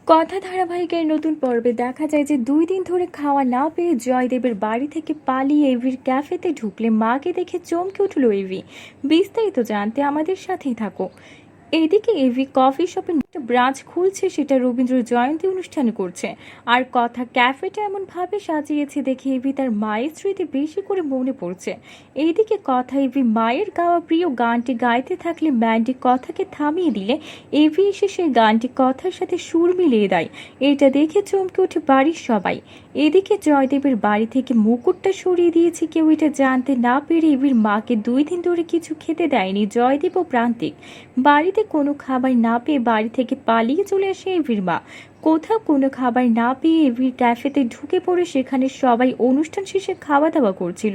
কথা ধারাবাহিকের নতুন পর্বে দেখা যায় যে 2 দিন ধরে খাওয়া না পেয়ে জয়দেবের বাড়ি থেকে পালিয়ে এভির ক্যাফেতে ঢুকলে মাকে দেখে চমকে উঠল এভি। বিস্তারিত জানতে আমাদের সাথেই থাকো। এদিকে এভি কফি শপে একটা ব্রাঞ্চ খুলছে, সেটা রবীন্দ্র জয়ন্তী অনুষ্ঠানে করছে। আর কথা ক্যাফেটা এমন ভাবে সাজিয়েছে দেখে এভি তার মায়ের স্মৃতি বেশি করে মনে পড়ছে। এইদিকে কথা এভি মায়ের গাওয়া প্রিয় গানটি গাইতে থাকলে ম্যান্ডি কথাকে থামিয়ে দিলে এভি এসে সেই গানটি কথার সাথে সুর মিলিয়ে দেয়। এটা দেখে চমকে ওঠে বাড়ির সবাই। এদিকে জয়দেবের বাড়ি থেকে মুকুটটা সরিয়ে দিয়েছে কেউ, এটা জানতে না পেরে এভির মাকে 2 দিন ধরে কিছু খেতে দেয়নি জয়দেব ও প্রান্তিক। বাড়িতে কোনো খাবার না পেয়ে বাড়ি থেকে পালিয়ে চলে আসে এভির মা। কোথাও কোনো খাবার না পেয়ে এভির ক্যাফেতে ঢুকে পড়ে, সেখানে সবাই অনুষ্ঠান শেষে খাওয়া দাওয়া করছিল।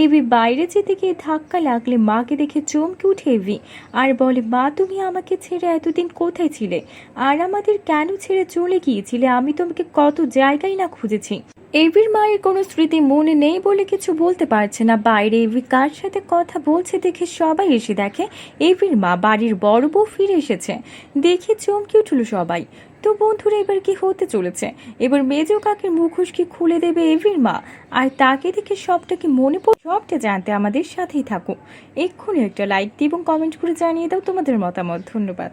এভি বাইরে যেতে গিয়ে ধাক্কা লাগলে মাকে দেখে চমকে উঠে এভি আর বলে, মা তুমি আমাকে ছেড়ে এতদিন কোথায় ছিলে, আর আমাদের কেন ছেড়ে চলে গিয়েছিলে? আমি তোমাকে কত জায়গায় না খুঁজেছি। এভির মায়ের কোনো স্মৃতি মনে নেই বলে কিছু বলতে পারছে না। বাইরে এভি কার সাথে কথা বলছে দেখে সবাই এসে দেখে এভির মা বাড়ির বড় বউ ফিরে এসেছে। দেখে চমকে উঠল সবাই। তো বন্ধুরা, এবার কি হতে চলেছে? এবার মেজো কাকের মুখোশ কি খুলে দেবে এভির মা? আর তাকে দেখে সবটা কি মনে পড়ে? সবটা জানতে আমাদের সাথেই থাকো। এক্ষুনি একটা লাইক দিয়ে এবং কমেন্ট করে জানিয়ে দাও তোমাদের মতামত। ধন্যবাদ।